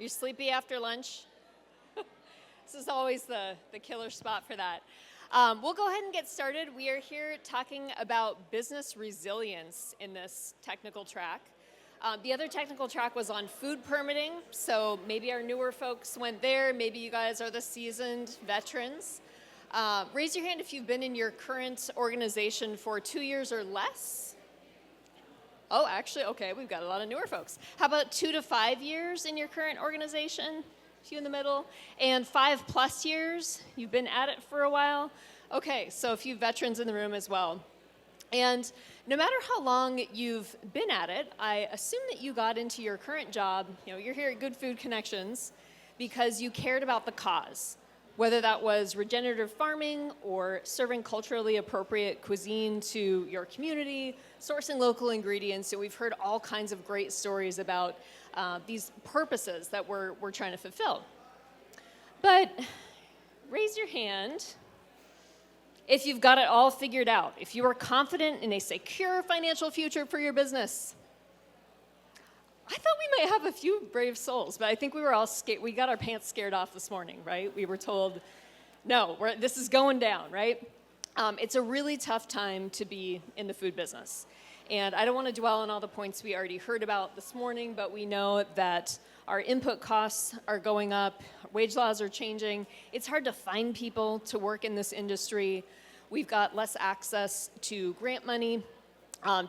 You sleepy after lunch? This is always the killer spot for that. We'll go ahead and get started. We are here talking about business resilience in this technical track. The other technical track was on food permitting, so maybe our newer folks went there. Maybe you guys are the seasoned veterans. Raise your hand if you've been in your current organization for 2 years or less. Oh, actually, okay, we've got a lot of newer folks. How about 2 to 5 years in your current organization? A few in the middle. And 5+ years? You've been at it for a while? Okay, so a few veterans in the room as well. And no matter how long you've been at it, I assume that you got into your current job, you're here at Good Food Connections, because you cared about the cause. Whether that was regenerative farming or serving culturally appropriate cuisine to your community, sourcing local ingredients. So we've heard all kinds of great stories about these purposes that we're trying to fulfill. But raise your hand if you've got it all figured out, if you are confident in a secure financial future for your business. I thought we might have a few brave souls, but I think we were all scared. We got our pants scared off this morning, right? We were told, no, this is going down, right? It's a really tough time to be in the food business. And I don't want to dwell on all the points we already heard about this morning, but we know that our input costs are going up, wage laws are changing. It's hard to find people to work in this industry. We've got less access to grant money.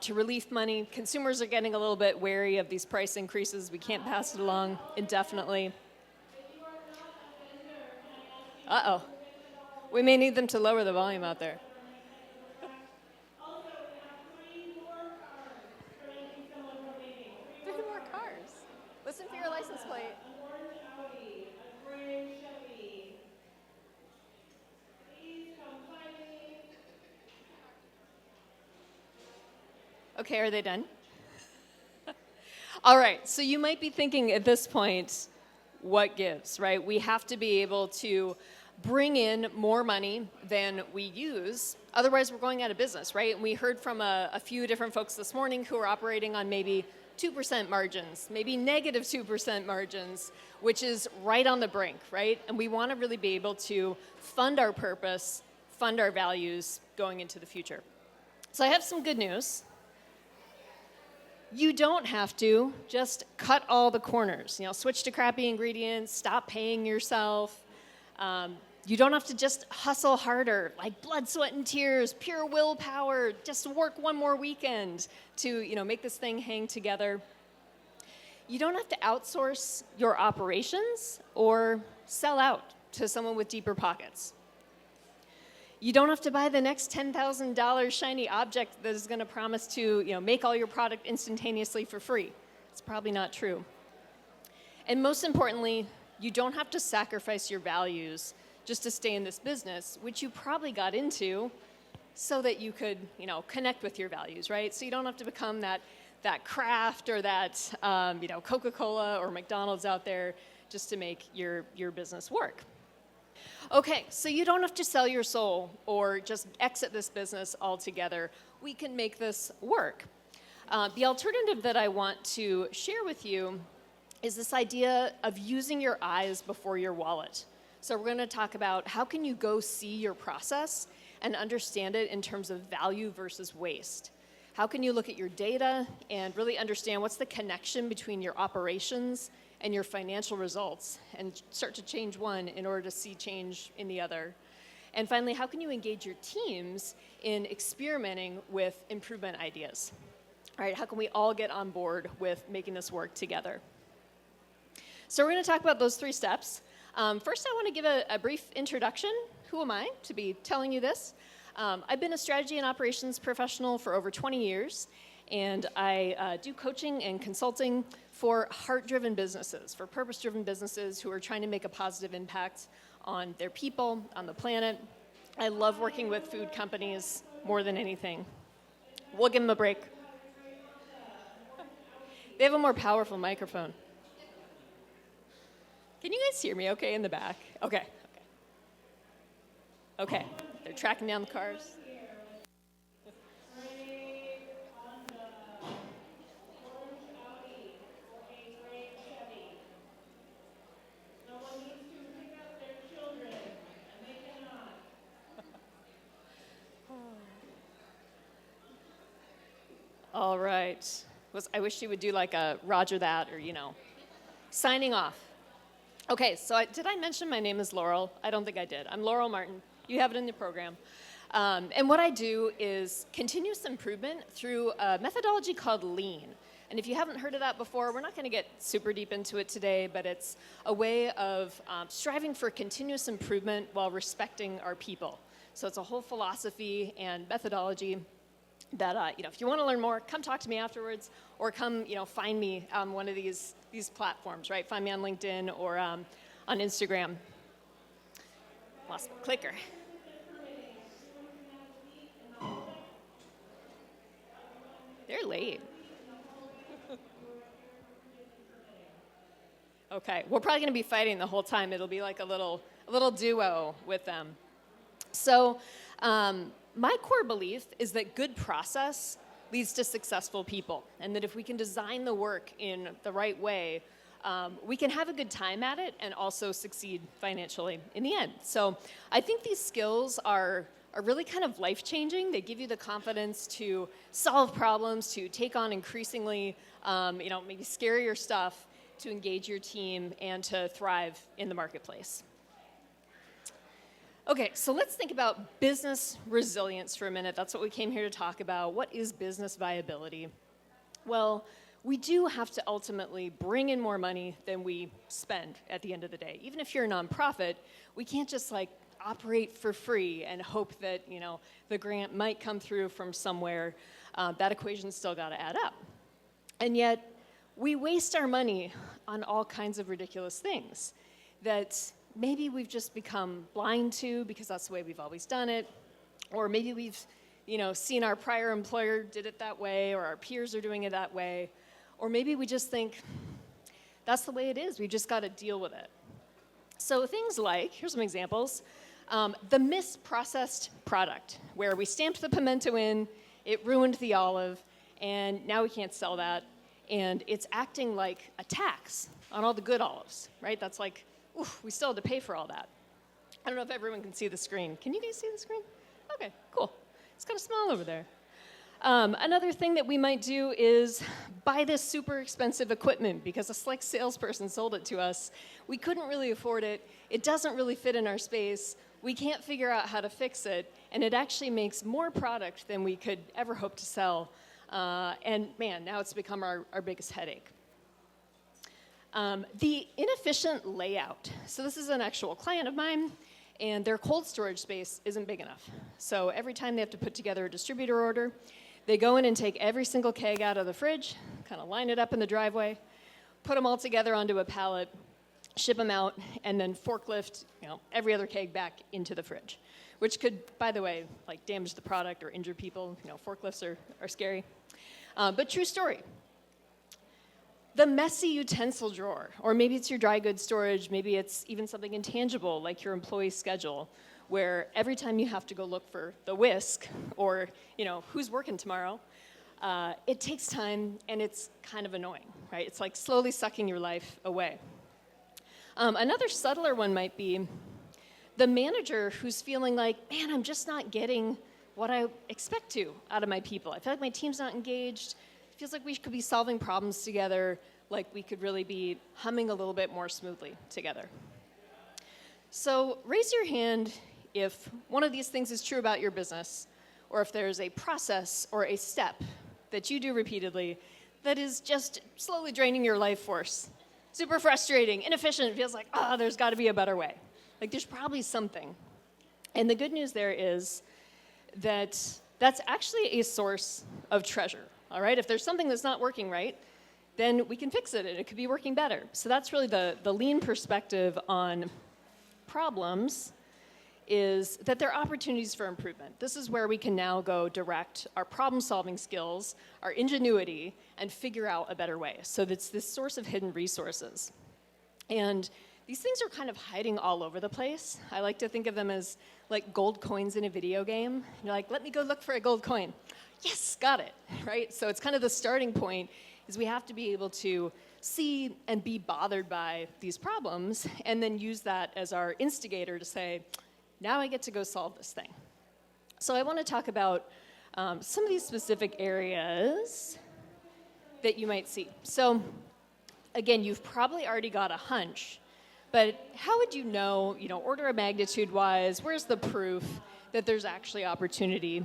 To relief money. Consumers are getting a little bit wary of these price increases. We can't pass it along indefinitely. Uh-oh. We may need them to lower the volume out there. 3 more cars. Listen for your license plate. Okay, are they done? All right, so you might be thinking at this point, what gives, right? We have to be able to bring in more money than we use. Otherwise, we're going out of business, right? And we heard from a few different folks this morning who are operating on maybe 2% margins, maybe negative 2% margins, which is right on the brink, right? And we want to really be able to fund our purpose, fund our values going into the future. So I have some good news. You don't have to just cut all the corners, switch to crappy ingredients, stop paying yourself. You don't have to just hustle harder, like blood, sweat, and tears, pure willpower, just work one more weekend to, make this thing hang together. You don't have to outsource your operations or sell out to someone with deeper pockets. You don't have to buy the next $10,000 shiny object that is going to promise to, make all your product instantaneously for free. It's probably not true. And most importantly, you don't have to sacrifice your values just to stay in this business, which you probably got into so that you could, connect with your values, right? So you don't have to become that Kraft or that, Coca-Cola or McDonald's out there just to make your business work. Okay, so you don't have to sell your soul or just exit this business altogether. We can make this work. The alternative that I want to share with you is this idea of using your eyes before your wallet. So we're going to talk about how can you go see your process and understand it in terms of value versus waste. How can you look at your data and really understand what's the connection between your operations and your financial results and start to change one in order to see change in the other. And finally, how can you engage your teams in experimenting with improvement ideas? All right, how can we all get on board with making this work together? So we're going to talk about those 3 steps. First, I want to give a brief introduction. Who am I to be telling you this? I've been a strategy and operations professional for over 20 years, and I do coaching and consulting for heart-driven businesses, for purpose-driven businesses who are trying to make a positive impact on their people, on the planet. I love working with food companies more than anything. We'll give them a break. They have a more powerful microphone. Can you guys hear me okay in the back? Okay. Okay, they're tracking down the cars. All right. I wish she would do like a Roger that or, signing off. Okay, so did I mention my name is Laurel? I don't think I did. I'm Laurel Martin. You have it in the program. And what I do is continuous improvement through a methodology called Lean. And if you haven't heard of that before, we're not going to get super deep into it today, but it's a way of striving for continuous improvement while respecting our people. So it's a whole philosophy and methodology that, if you want to learn more, come talk to me afterwards, or come, find me on one of these platforms, right? Find me on LinkedIn or on Instagram. Lost my clicker. They're late. Okay, we're probably going to be fighting the whole time. It'll be like a little duo with them. So my core belief is that good process leads to successful people, and that if we can design the work in the right way, we can have a good time at it and also succeed financially in the end. So I think these skills are really kind of life-changing. They give you the confidence to solve problems, to take on increasingly, maybe scarier stuff, to engage your team, and to thrive in the marketplace. Okay, so let's think about business resilience for a minute. That's what we came here to talk about. What is business viability? Well, we do have to ultimately bring in more money than we spend at the end of the day. Even if you're a nonprofit, we can't just operate for free and hope that, the grant might come through from somewhere. That equation's still got to add up. And yet, we waste our money on all kinds of ridiculous things that maybe we've just become blind to because that's the way we've always done it, or maybe we've, seen our prior employer did it that way, or our peers are doing it that way, or maybe we just think that's the way it is. We've just got to deal with it. So things like, here's some examples, the misprocessed product, where we stamped the pimento in, it ruined the olive, and now we can't sell that. And it's acting like a tax on all the good olives, right? That's like, oof, we still have to pay for all that. I don't know if everyone can see the screen. Can you guys see the screen? Okay, cool. It's kind of small over there. Another thing that we might do is buy this super expensive equipment because a slick salesperson sold it to us. We couldn't really afford it. It doesn't really fit in our space. We can't figure out how to fix it. And it actually makes more product than we could ever hope to sell. And man, now it's become our biggest headache. The inefficient layout. So this is an actual client of mine, and their cold storage space isn't big enough. So every time they have to put together a distributor order, they go in and take every single keg out of the fridge, kind of line it up in the driveway, put them all together onto a pallet, ship them out, and then forklift, every other keg back into the fridge, which could, by the way, damage the product or injure people. Forklifts are scary. But true story. The messy utensil drawer, or maybe it's your dry goods storage, maybe it's even something intangible like your employee schedule, where every time you have to go look for the whisk or, who's working tomorrow, it takes time and it's kind of annoying, right? It's like slowly sucking your life away. Another subtler one might be the manager who's feeling like, man, I'm just not getting what I expect to out of my people. I feel like my team's not engaged. It feels like we could be solving problems together, like we could really be humming a little bit more smoothly together. So raise your hand if one of these things is true about your business, or if there's a process or a step that you do repeatedly that is just slowly draining your life force. Super frustrating, inefficient, it feels like, there's got to be a better way. There's probably something. And the good news there is that that's actually a source of treasure, all right? If there's something that's not working right, then we can fix it and it could be working better. So that's really the lean perspective on problems, is that there are opportunities for improvement. This is where we can now go direct our problem-solving skills, our ingenuity, and figure out a better way. So that's this source of hidden resources. And these things are kind of hiding all over the place. I like to think of them as like gold coins in a video game. You're like, let me go look for a gold coin. Yes, got it, right? So it's kind of the starting point, is we have to be able to see and be bothered by these problems and then use that as our instigator to say, now I get to go solve this thing. So I want to talk about some of these specific areas. that you might see. So again, you've probably already got a hunch, but how would you know, order of magnitude wise, where's the proof that there's actually opportunity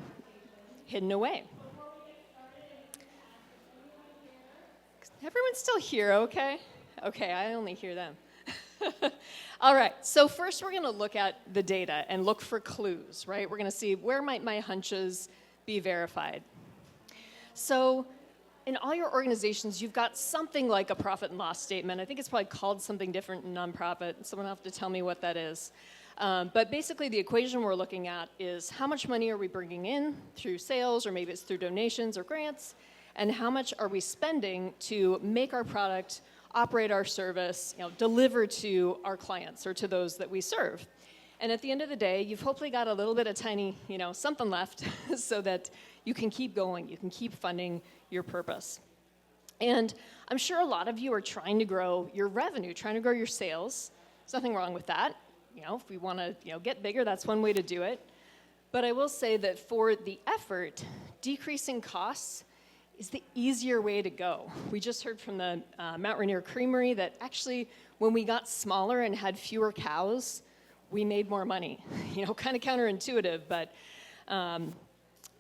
hidden away? Everyone's still here, okay? Okay, I only hear them. All right, so first we're gonna look at the data and look for clues, right? We're gonna see where might my hunches be verified. So in all your organizations, you've got something like a profit and loss statement. I think it's probably called something different in nonprofit. Someone will have to tell me what that is. But basically the equation we're looking at is how much money are we bringing in through sales, or maybe it's through donations or grants, and how much are we spending to make our product, operate our service, deliver to our clients or to those that we serve. And at the end of the day, you've hopefully got a little bit of tiny, something left so that you can keep going, you can keep funding your purpose. And I'm sure a lot of you are trying to grow your revenue, trying to grow your sales. There's nothing wrong with that. If we want to, get bigger, that's one way to do it. But I will say that for the effort, decreasing costs is the easier way to go. We just heard from the Mount Rainier Creamery that actually when we got smaller and had fewer cows, we made more money. Kind of counterintuitive, but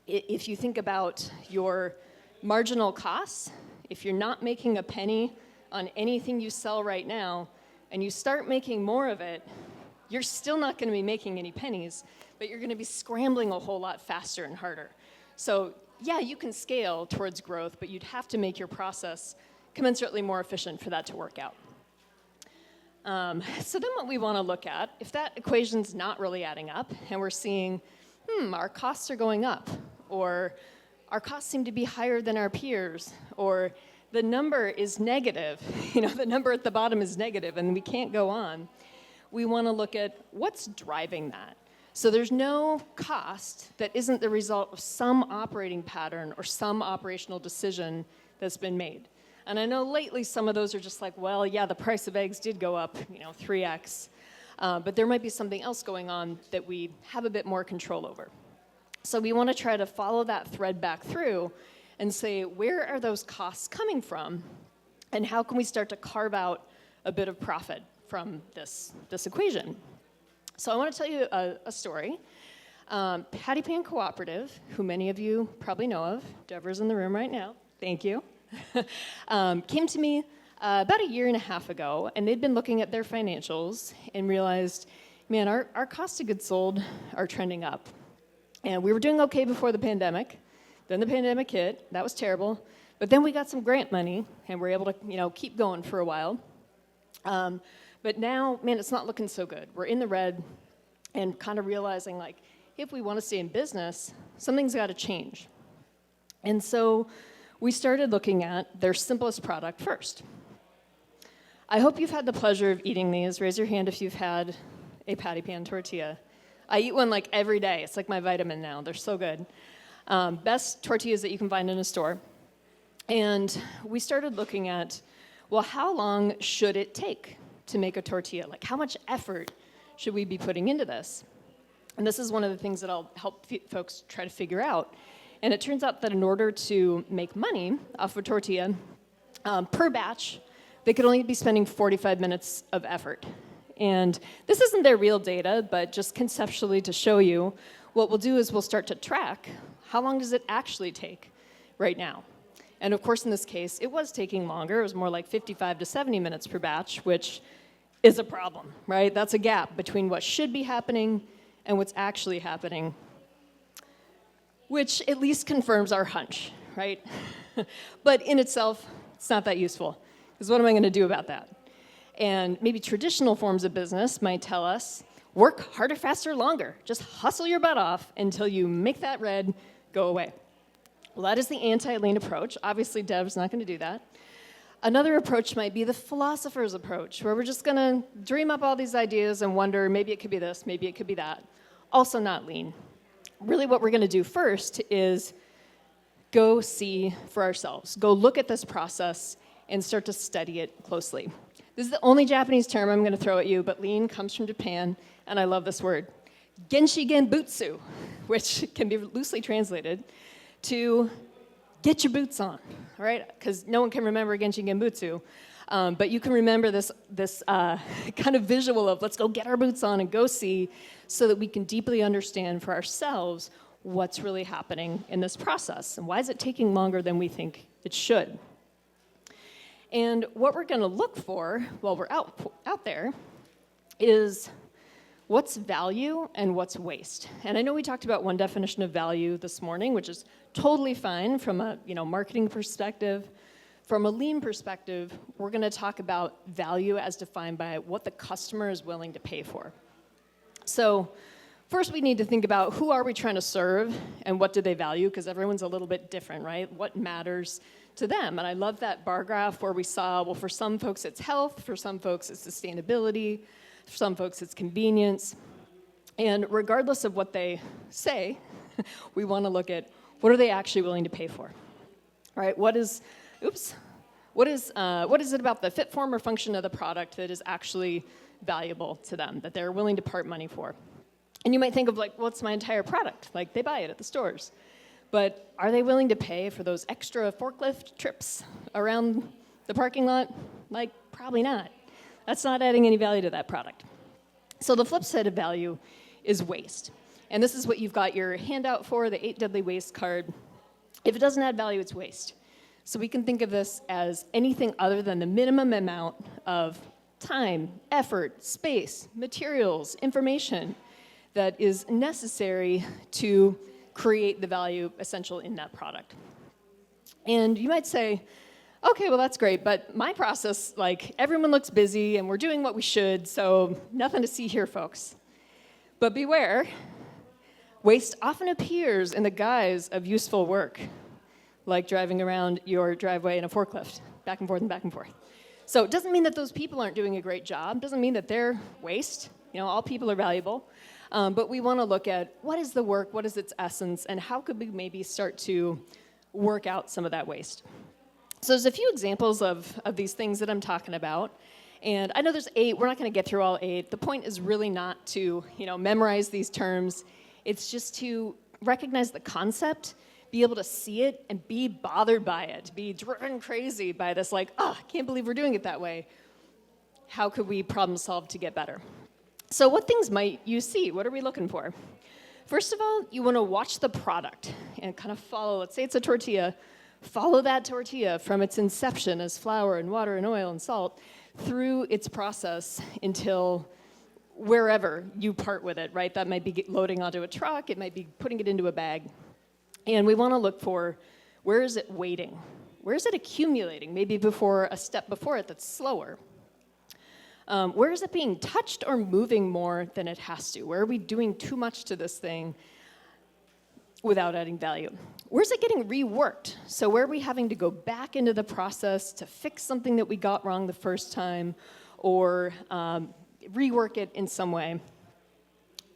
if you think about your marginal costs, if you're not making a penny on anything you sell right now, and you start making more of it, you're still not going to be making any pennies, but you're going to be scrambling a whole lot faster and harder. So yeah, you can scale towards growth, but you'd have to make your process commensurately more efficient for that to work out. So then what we want to look at, if that equation's not really adding up, and we're seeing, our costs are going up, or our costs seem to be higher than our peers, or the number is negative, the number at the bottom is negative and we can't go on, we want to look at what's driving that. So there's no cost that isn't the result of some operating pattern or some operational decision that's been made. And I know lately some of those are just like, well, yeah, the price of eggs did go up, 3x. But there might be something else going on that we have a bit more control over. So we want to try to follow that thread back through and say, where are those costs coming from? And how can we start to carve out a bit of profit from this equation? So I want to tell you a story. Patty Pan Cooperative, who many of you probably know of, Deborah's in the room right now, thank you, came to me about a year and a half ago, and they'd been looking at their financials and realized, man, our cost of goods sold are trending up. And we were doing okay before the pandemic. Then the pandemic hit, that was terrible. But then we got some grant money, and we're able to keep going for a while. But now, man, it's not looking so good. We're in the red and kind of realizing, like, if we want to stay in business, something's got to change. And so we started looking at their simplest product first. I hope you've had the pleasure of eating these. Raise your hand if you've had a Patty Pan tortilla. I eat one like every day. It's like my vitamin now. They're so good. Best tortillas that you can find in a store. And we started looking at, well, how long should it take to make a tortilla? Like, how much effort should we be putting into this? And this is one of the things that I'll help folks try to figure out. And it turns out that in order to make money off a tortilla, per batch, they could only be spending 45 minutes of effort. And this isn't their real data, but just conceptually to show you, what we'll do is we'll start to track how long does it actually take right now. And of course, in this case, it was taking longer. It was more like 55 to 70 minutes per batch, which is a problem, right? That's a gap between what should be happening and what's actually happening, which at least confirms our hunch, right? But in itself, it's not that useful, because what am I going to do about that? And maybe traditional forms of business might tell us, work harder, faster, longer. Just hustle your butt off until you make that red go away. Well, that is the anti-lean approach. Obviously, Deb's not going to do that. Another approach might be the philosopher's approach, where we're just going to dream up all these ideas and wonder, maybe it could be this, maybe it could be that. Also not lean. Really what we're going to do first is go see for ourselves. Go look at this process and start to study it closely. This is the only Japanese term I'm going to throw at you, but lean comes from Japan, and I love this word. Genshi Genbutsu, which can be loosely translated to get your boots on, all right? Because no one can remember Genshin Genbutsu. But you can remember this kind of visual of let's go get our boots on and go see so that we can deeply understand for ourselves what's really happening in this process and why is it taking longer than we think it should. And what we're going to look for while we're out there is what's value and what's waste. And I know we talked about one definition of value this morning, which is totally fine from a marketing perspective. From a lean perspective, we're going to talk about value as defined by what the customer is willing to pay for. So first we need to think about who are we trying to serve and what do they value, because everyone's a little bit different, right? What matters to them? And I love that bar graph where we saw, well, for some folks it's health, for some folks it's sustainability, for some folks it's convenience. And regardless of what they say, we want to look at what are they actually willing to pay for, right? What is it about the fit, form, or function of the product that is actually valuable to them, that they're willing to part money for? And you might think of what's my entire product? Like, they buy it at the stores. But are they willing to pay for those extra forklift trips around the parking lot? Probably not. That's not adding any value to that product. So the flip side of value is waste. And this is what you've got your handout for, the 8 Deadly Waste card. If it doesn't add value, it's waste. So we can think of this as anything other than the minimum amount of time, effort, space, materials, information that is necessary to create the value essential in that product. And you might say, okay, well, that's great, but my process, everyone looks busy and we're doing what we should, so nothing to see here, folks. But beware, waste often appears in the guise of useful work, like driving around your driveway in a forklift, back and forth and back and forth. So it doesn't mean that those people aren't doing a great job, doesn't mean that they're waste. All people are valuable. But we want to look at what is the work, what is its essence, and how could we maybe start to work out some of that waste. So there's a few examples of these things that I'm talking about. And I know there's 8. We're not going to get through all 8. The point is really not to memorize these terms. It's just to recognize the concept, be able to see it, and be bothered by it, be driven crazy by this, I can't believe we're doing it that way. How could we problem solve to get better? So what things might you see? What are we looking for? First of all, you want to watch the product and kind of follow. Let's say it's a tortilla. Follow that tortilla from its inception as flour and water and oil and salt through its process until wherever you part with it, right? That might be loading onto a truck. It might be putting it into a bag. And we want to look for, where is it waiting? Where is it accumulating? Maybe a step before it that's slower. Where is it being touched or moving more than it has to? Where are we doing too much to this thing without adding value? Where's it getting reworked? So where are we having to go back into the process to fix something that we got wrong the first time or rework it in some way?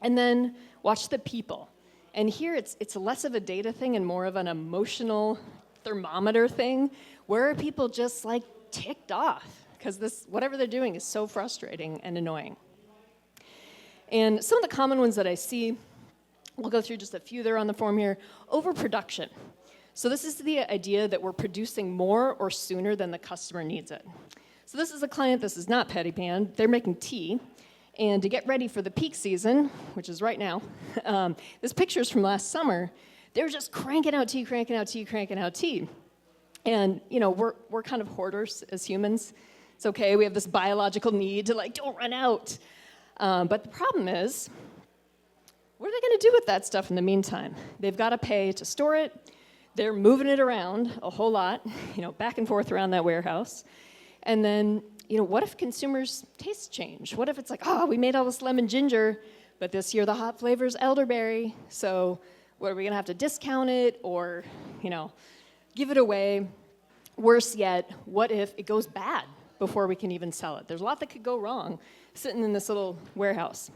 And then watch the people. And here it's less of a data thing and more of an emotional thermometer thing. Where are people just ticked off? Because whatever they're doing is so frustrating and annoying. And some of the common ones that I see, we'll go through just a few there on the form here. Overproduction. So this is the idea that we're producing more or sooner than the customer needs it. So this is a client, this is not Patty Pan, they're making tea. And to get ready for the peak season, which is right now, this picture's from last summer, they were just cranking out tea, cranking out tea, cranking out tea. And we're kind of hoarders as humans. It's okay, we have this biological need to don't run out. But the problem is, what are they going to do with that stuff in the meantime? They've got to pay to store it. They're moving it around a whole lot, back and forth around that warehouse. And then, what if consumers' tastes change? What if it's we made all this lemon ginger, but this year the hot flavor is elderberry. So what, are we going to have to discount it or, give it away? Worse yet, what if it goes bad before we can even sell it? There's a lot that could go wrong sitting in this little warehouse.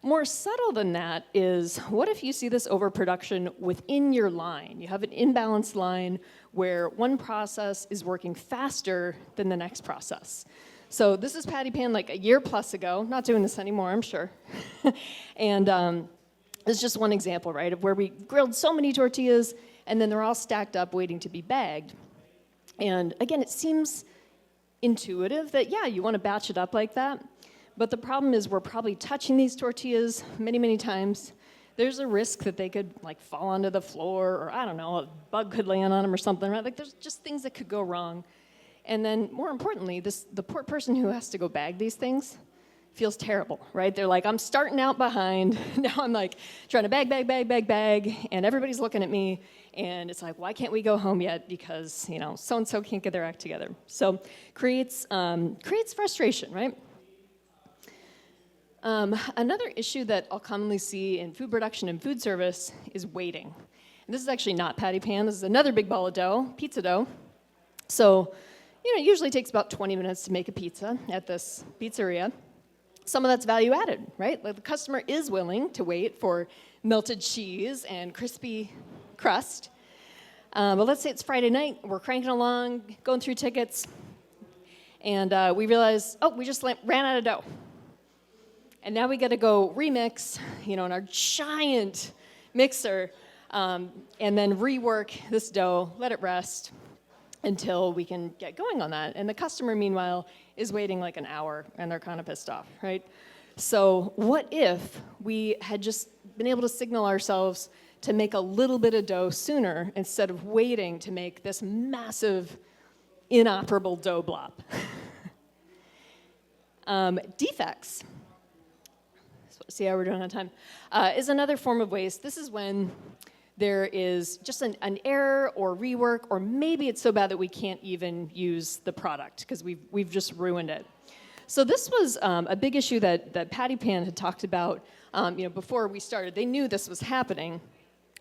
More subtle than that is, what if you see this overproduction within your line? You have an imbalanced line where one process is working faster than the next process. So this is Patty Pan a year plus ago, not doing this anymore, I'm sure. And it's just one example, right, of where we grilled so many tortillas and then they're all stacked up waiting to be bagged. And again, it seems intuitive that, yeah, you want to batch it up like that, but the problem is we're probably touching these tortillas many, many times. There's a risk that they could like fall onto the floor, or I don't know, a bug could land on them or something, right? Like there's just things that could go wrong. And then more importantly, the poor person who has to go bag these things feels terrible, right? They're like, I'm starting out behind. Now I'm like trying to bag, and everybody's looking at me, and it's like, why can't we go home yet? Because, you know, so-and-so can't get their act together. So creates frustration, right? Another issue that I'll commonly see in food production and food service is waiting. And this is actually not patty pan. This is another big ball of dough, pizza dough. So, you know, it usually takes about 20 minutes to make a pizza at this pizzeria. Some of that's value added, right? Like the customer is willing to wait for melted cheese and crispy crust. But let's say it's Friday night, we're cranking along, going through tickets, and we realize, oh, we just ran out of dough. And now we got to go remix, you know, in our giant mixer, and then rework this dough, let it rest until we can get going on that. And the customer, meanwhile, is waiting like an hour, and they're kind of pissed off, right? So what if we had just been able to signal ourselves to make a little bit of dough sooner instead of waiting to make this massive, inoperable dough blob? Defects. See how we're doing on time, is another form of waste. This is when there is just an error or rework, or maybe it's so bad that we can't even use the product because we've just ruined it. So this was a big issue that Patty Pan had talked about before we started. They knew this was happening,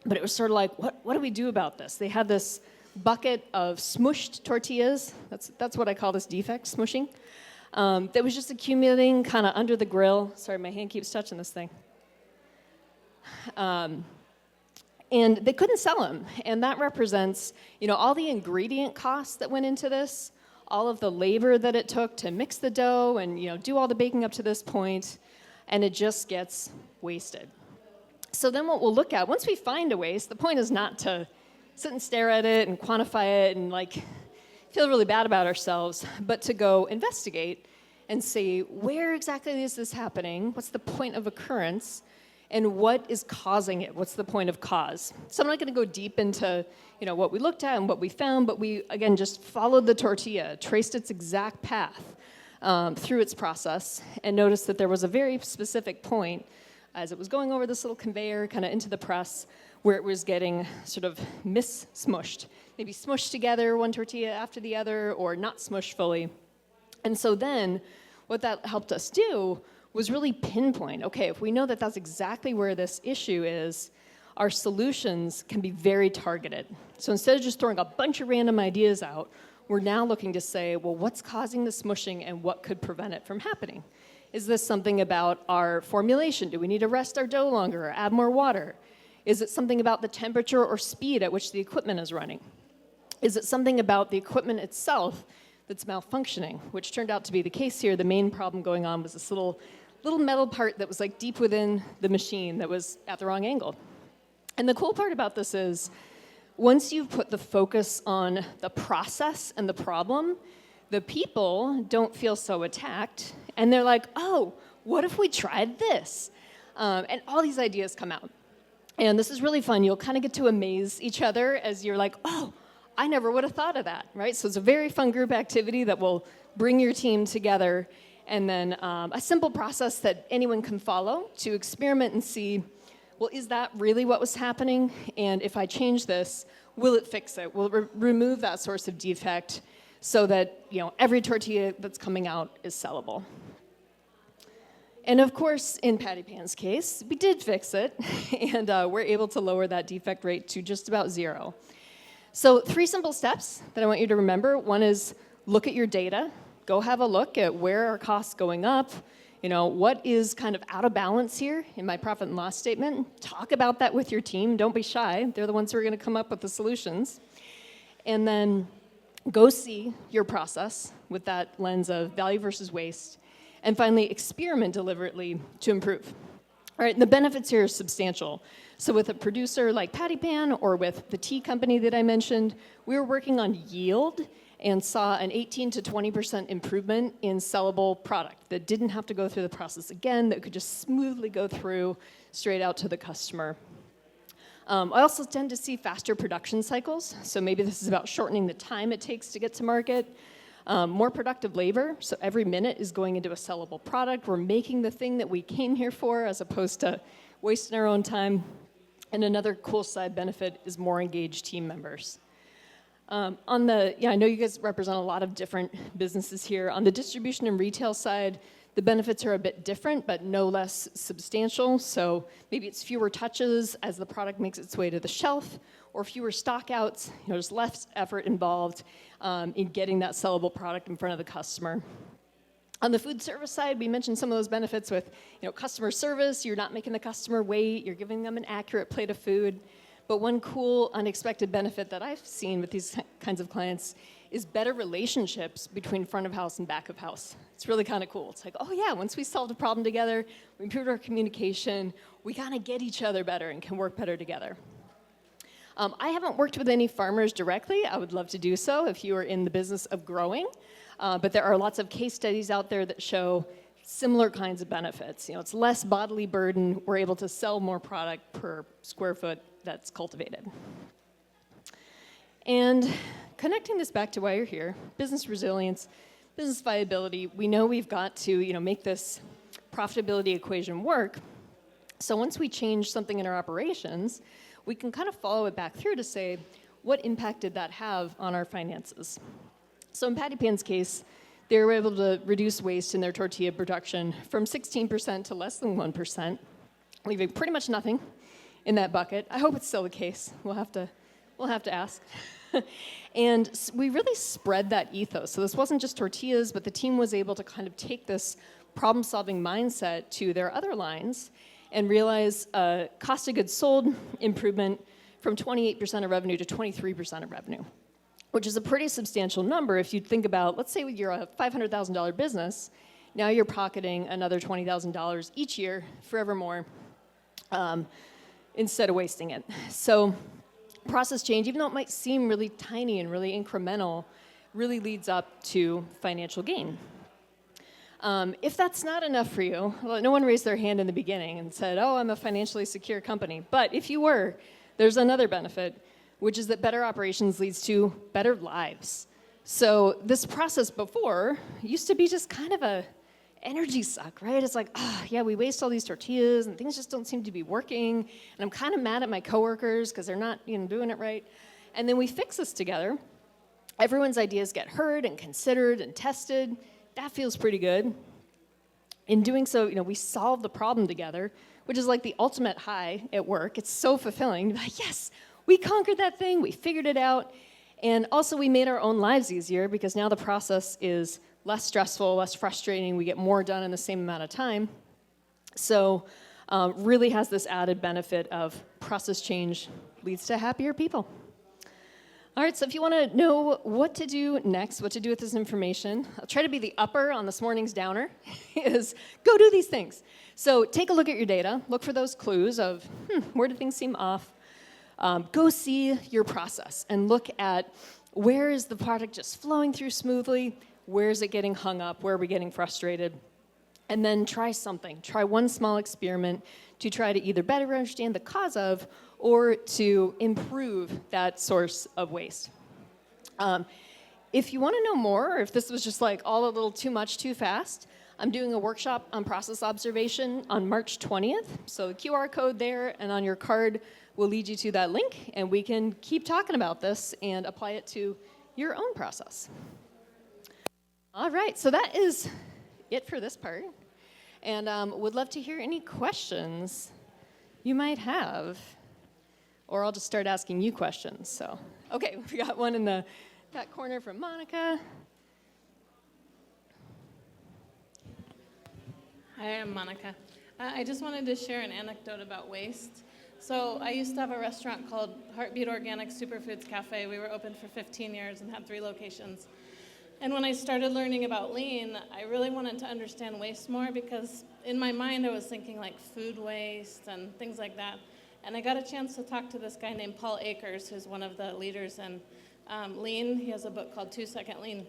but it was sort of like, what do we do about this? They had this bucket of smushed tortillas. That's what I call this defect, smushing. That was just accumulating kind of under the grill. Sorry, my hand keeps touching this thing. And they couldn't sell them. And that represents, you know, all the ingredient costs that went into this, all of the labor that it took to mix the dough and, you know, do all the baking up to this point, and it just gets wasted. So then what we'll look at, once we find a waste, the point is not to sit and stare at it and quantify it and, like, feel really bad about ourselves, but to go investigate and see where exactly is this happening, what's the point of occurrence, and what is causing it, what's the point of cause. So I'm not gonna go deep into, you know, what we looked at and what we found, but we, again, just followed the tortilla, traced its exact path through its process, and noticed that there was a very specific point as it was going over this little conveyor kind of into the press where it was getting sort of smushed, maybe smushed together, one tortilla after the other, or not smushed fully. And so then what that helped us do was really pinpoint, okay, if we know that that's exactly where this issue is, our solutions can be very targeted. So instead of just throwing a bunch of random ideas out, we're now looking to say, well, what's causing the smushing and what could prevent it from happening? Is this something about our formulation? Do we need to rest our dough longer or add more water? Is it something about the temperature or speed at which the equipment is running? Is it something about the equipment itself that's malfunctioning, which turned out to be the case here? The main problem going on was this little metal part that was like deep within the machine that was at the wrong angle. And the cool part about this is, once you've put the focus on the process and the problem, the people don't feel so attacked, and they're like, oh, what if we tried this? And all these ideas come out. And this is really fun. You'll kind of get to amaze each other as you're like, oh, I never would have thought of that, right? So it's a very fun group activity that will bring your team together, and then a simple process that anyone can follow to experiment and see, well, is that really what was happening? And if I change this, will it fix it? Will it remove that source of defect so that, you know, every tortilla that's coming out is sellable? And of course, in Patty Pan's case, we did fix it, and we're able to lower that defect rate to just about 0. So 3 simple steps that I want you to remember. One is look at your data. Go have a look at where are costs going up. You know, what is kind of out of balance here in my profit and loss statement? Talk about that with your team. Don't be shy. They're the ones who are going to come up with the solutions. And then go see your process with that lens of value versus waste. And finally, experiment deliberately to improve. All right, and the benefits here are substantial. So with a producer like Patty Pan or with the tea company that I mentioned, we were working on yield and saw an 18 to 20% improvement in sellable product that didn't have to go through the process again, that could just smoothly go through straight out to the customer. I also tend to see faster production cycles, so maybe this is about shortening the time it takes to get to market. More productive labor, so every minute is going into a sellable product. We're making the thing that we came here for as opposed to wasting our own time. And another cool side benefit is more engaged team members. I know you guys represent a lot of different businesses here. On the distribution and retail side, the benefits are a bit different, but no less substantial. So maybe it's fewer touches as the product makes its way to the shelf, or fewer stockouts. There's less effort involved in getting that sellable product in front of the customer. On the food service side, we mentioned some of those benefits with customer service. You're not making the customer wait. You're giving them an accurate plate of food. But one cool, unexpected benefit that I've seen with these kinds of clients is better relationships between front of house and back of house. It's really kind of cool. It's like, oh yeah, once we solved a problem together, we improved our communication, we kind of get each other better and can work better together. I haven't worked with any farmers directly. I would love to do so if you are in the business of growing. But there are lots of case studies out there that show similar kinds of benefits. It's less bodily burden. We're able to sell more product per square foot that's cultivated. And connecting this back to why you're here, business resilience, business viability, we know we've got to make this profitability equation work. So once we change something in our operations, we can kind of follow it back through to say, what impact did that have on our finances? So in Patty Pan's case, they were able to reduce waste in their tortilla production from 16% to less than 1%, leaving pretty much nothing in that bucket. I hope it's still the case. We'll have to ask. And we really spread that ethos. So this wasn't just tortillas, but the team was able to kind of take this problem-solving mindset to their other lines and realize a cost of goods sold improvement from 28% of revenue to 23% of revenue, which is a pretty substantial number if you think about, let's say you're a $500,000 business, now you're pocketing another $20,000 each year forevermore instead of wasting it. So process change, even though it might seem really tiny and really incremental, really leads up to financial gain. If that's not enough for you, well, no one raised their hand in the beginning and said, oh, I'm a financially secure company. But if you were, there's another benefit, which is that better operations leads to better lives. So this process before used to be just kind of a energy suck, right? It's like, oh, yeah, we waste all these tortillas and things just don't seem to be working. And I'm kind of mad at my coworkers because they're not doing it right. And then we fix this together. Everyone's ideas get heard and considered and tested. That feels pretty good. In doing so, we solve the problem together, which is like the ultimate high at work. It's so fulfilling to be like, yes, we conquered that thing, we figured it out. And also we made our own lives easier because now the process is less stressful, less frustrating. We get more done in the same amount of time. So really has this added benefit of process change leads to happier people. All right, so if you want to know what to do next, what to do with this information, I'll try to be the upper on this morning's downer, is go do these things. So take a look at your data, look for those clues of, where do things seem off? Go see your process and look at where is the product just flowing through smoothly, where is it getting hung up, where are we getting frustrated? And then try something. Try one small experiment to try to either better understand the cause of or to improve that source of waste. If you want to know more, or if this was just like all a little too much too fast, I'm doing a workshop on process observation on March 20th. So the QR code there and on your card will lead you to that link, and we can keep talking about this and apply it to your own process. All right, so that is it for this part. And would love to hear any questions you might have. Or I'll just start asking you questions. So, okay, we got one in that corner from Monica. Hi, I'm Monica. I just wanted to share an anecdote about waste. So I used to have a restaurant called Heartbeat Organic Superfoods Cafe. We were open for 15 years and had 3 locations. And when I started learning about lean, I really wanted to understand waste more because in my mind I was thinking like food waste and things like that. And I got a chance to talk to this guy named Paul Akers, who's one of the leaders in lean. He has a book called 2 Second Lean.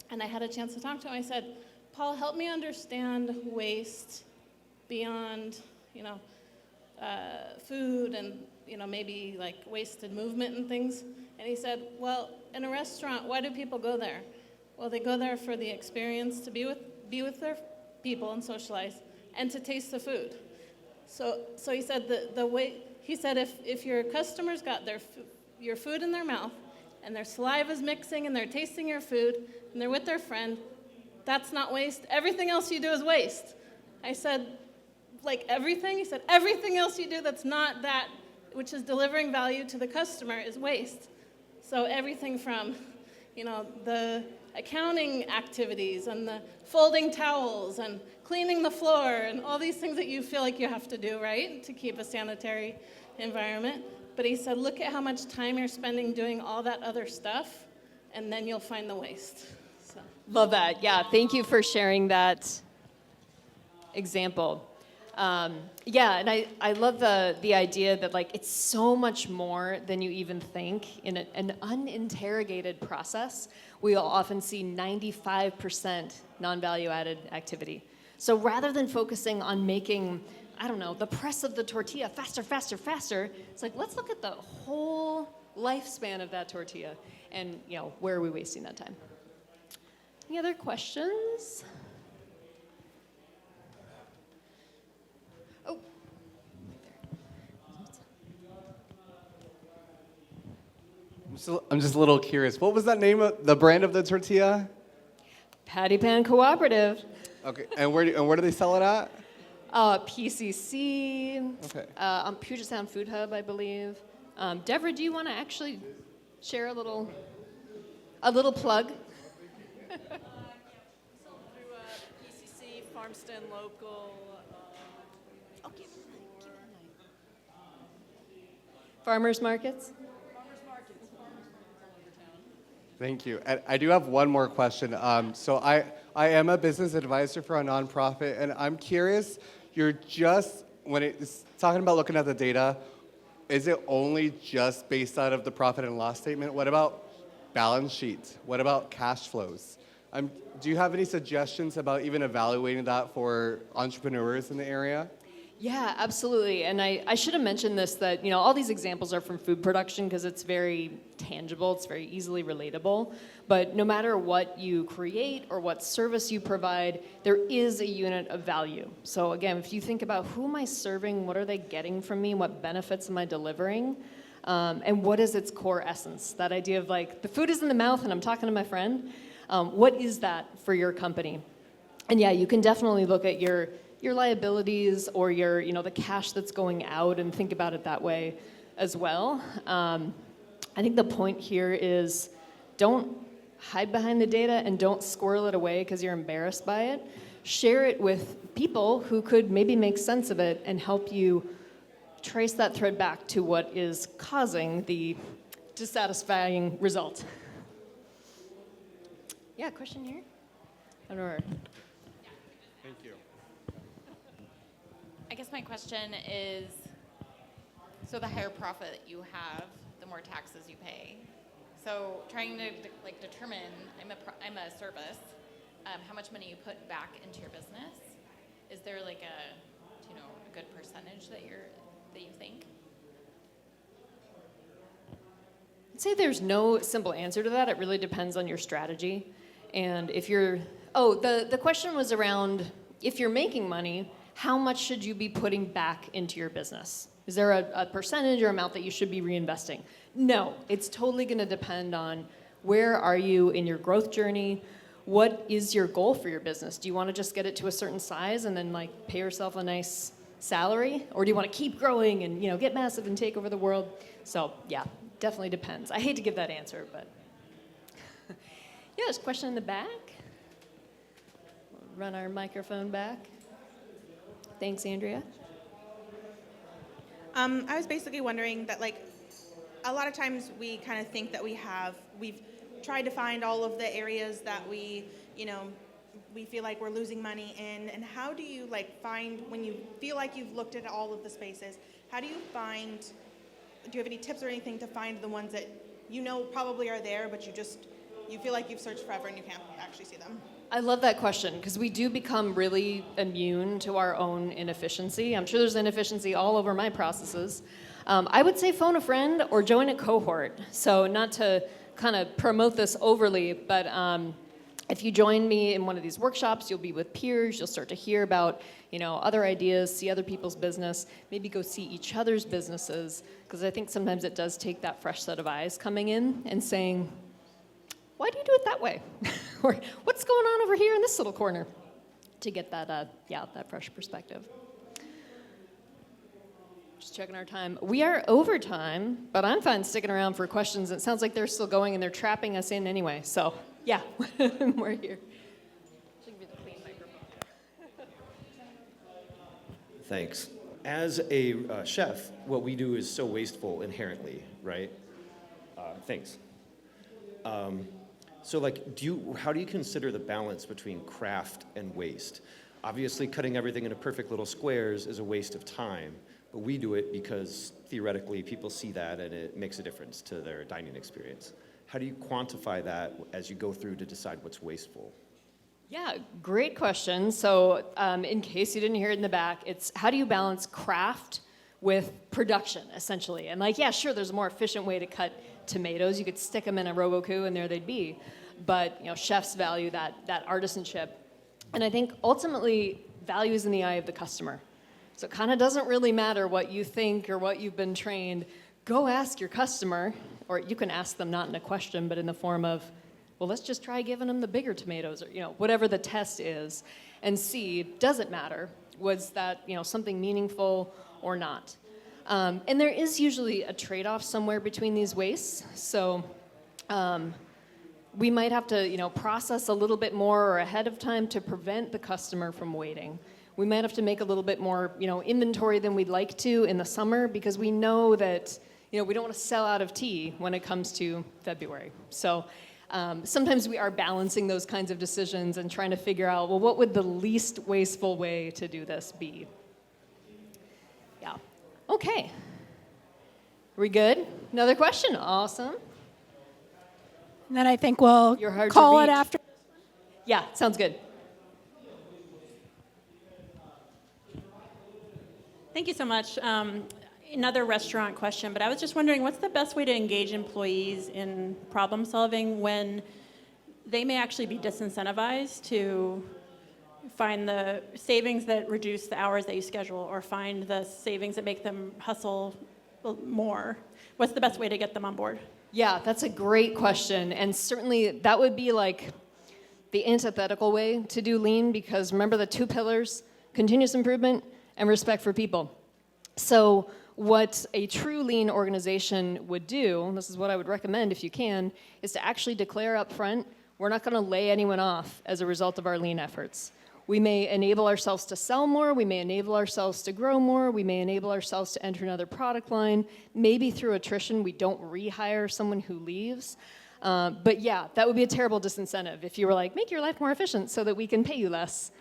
And I had a chance to talk to him. I said, Paul, help me understand waste beyond, food and, maybe like wasted movement and things. And he said, well, in a restaurant, why do people go there? Well, they go there for the experience, to be with their people and socialize, and to taste the food. So he said if your customers got your food in their mouth, and their saliva is mixing, and they're tasting your food, and they're with their friend, that's not waste. Everything else you do is waste. I said, like everything? He said, everything else you do that's not that, which is delivering value to the customer, is waste. So everything from, the accounting activities and the folding towels and cleaning the floor and all these things that you feel like you have to do, right, to keep a sanitary environment. But he said, look at how much time you're spending doing all that other stuff, and then you'll find the waste. So. Love that. Yeah, thank you for sharing that example. And I love the idea that like it's so much more than you even think. In an uninterrogated process, we'll often see 95% non-value added activity. So rather than focusing on making, the press of the tortilla faster, it's like, let's look at the whole lifespan of that tortilla and, where are we wasting that time? Any other questions? Oh. I'm just a little curious. What was that name of the brand of the tortilla? Patty Pan Cooperative. Okay, and where do they sell it at? PCC. Okay. On Puget Sound Food Hub, I believe. Deborah, do you want to actually share a little plug? Sold through PCC, Farmstead Local. Okay. Farmers markets? Farmers markets all over town. Thank you. And I do have one more question. So I am a business advisor for a nonprofit, and I'm curious, when it's talking about looking at the data, is it only just based out of the profit and loss statement? What about balance sheets? What about cash flows? Do you have any suggestions about even evaluating that for entrepreneurs in the area? Yeah, absolutely. And I should have mentioned this, that all these examples are from food production because it's very tangible, it's very easily relatable. But no matter what you create or what service you provide, there is a unit of value. So again, if you think about who am I serving, what are they getting from me, what benefits am I delivering, and what is its core essence? That idea of like, the food is in the mouth and I'm talking to my friend. What is that for your company? And yeah, you can definitely look at your liabilities or your, the cash that's going out and think about it that way as well. I think the point here is don't hide behind the data and don't squirrel it away because you're embarrassed by it. Share it with people who could maybe make sense of it and help you trace that thread back to what is causing the dissatisfying result. Yeah, question here? I don't know. Thank you. I guess my question is, so the higher profit that you have, the more taxes you pay. So trying to determine, I'm a service, how much money you put back into your business. Is there like a good percentage that you think? I'd say there's no simple answer to that. It really depends on your strategy. And if you're, the question was around, if you're making money, how much should you be putting back into your business? Is there a percentage or amount that you should be reinvesting? No, it's totally gonna depend on where are you in your growth journey? What is your goal for your business? Do you wanna just get it to a certain size and then like pay yourself a nice salary? Or do you wanna keep growing and get massive and take over the world? So yeah, definitely depends. I hate to give that answer, but. Yeah, there's a question in the back. We'll run our microphone back. Thanks, Andrea. I was basically wondering that, like, a lot of times we kind of think that we've tried to find all of the areas that we, we feel like we're losing money in, and how do you find, when you feel like you've looked at all of the spaces, how do you find, do you have any tips or anything to find the ones that probably are there, but you feel like you've searched forever and you can't actually see them? I love that question, because we do become really immune to our own inefficiency. I'm sure there's inefficiency all over my processes. I would say phone a friend or join a cohort. So not to kind of promote this overly, but if you join me in one of these workshops, you'll be with peers, you'll start to hear about other ideas, see other people's business, maybe go see each other's businesses, because I think sometimes it does take that fresh set of eyes coming in and saying, why do you do it that way? Or what's going on over here in this little corner? To get that, that fresh perspective. Just checking our time. We are over time, but I'm fine sticking around for questions. It sounds like they're still going and they're trapping us in anyway. So, yeah, we're here. Thanks. As a chef, what we do is so wasteful inherently, right? Thanks. So how do you consider the balance between craft and waste? Obviously, cutting everything into perfect little squares is a waste of time, but we do it because theoretically people see that and it makes a difference to their dining experience. How do you quantify that as you go through to decide what's wasteful? Yeah, great question. So in case you didn't hear it in the back, it's how do you balance craft with production, essentially? And sure, there's a more efficient way to cut tomatoes. You could stick them in a Roboku and there they'd be. But chefs value that artisanship. And I think ultimately value is in the eye of the customer. So it kind of doesn't really matter what you think or what you've been trained. Go ask your customer, or you can ask them not in a question, but in the form of, well, let's just try giving them the bigger tomatoes, or whatever the test is, and see, does it matter? Was that something meaningful or not? And there is usually a trade-off somewhere between these wastes. So we might have to process a little bit more or ahead of time to prevent the customer from waiting. We might have to make a little bit more inventory than we'd like to in the summer, because we know that we don't want to sell out of tea when it comes to February. So sometimes we are balancing those kinds of decisions and trying to figure out, well, what would the least wasteful way to do this be? Yeah. Okay. Are we good? Another question? Awesome. And then I think we'll You're hard to call it reach. after. Yeah, sounds good. Thank you so much. Another restaurant question, but I was just wondering, what's the best way to engage employees in problem solving when they may actually be disincentivized to find the savings that reduce the hours that you schedule, or find the savings that make them hustle more? What's the best way to get them on board? Yeah, that's a great question. And certainly that would be the antithetical way to do lean, because remember the two pillars, continuous improvement and respect for people. So what a true lean organization would do, and this is what I would recommend if you can, is to actually declare up front, we're not going to lay anyone off as a result of our lean efforts. We may enable ourselves to sell more, we may enable ourselves to grow more, we may enable ourselves to enter another product line. Maybe through attrition, we don't rehire someone who leaves. But yeah, that would be a terrible disincentive if you were make your life more efficient so that we can pay you less.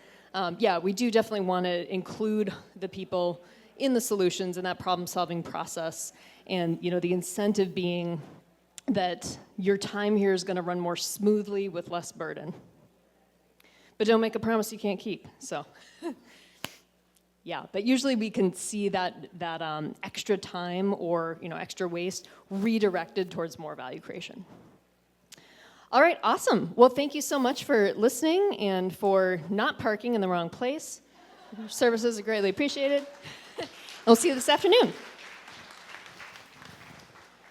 Yeah, we do definitely want to include the people in the solutions in that problem-solving process, and the incentive being that your time here is going to run more smoothly with less burden. But don't make a promise you can't keep. So, yeah. But usually we can see that extra time or extra waste redirected towards more value creation. All right, awesome. Well, thank you so much for listening and for not parking in the wrong place. Your services are greatly appreciated. We'll see you this afternoon.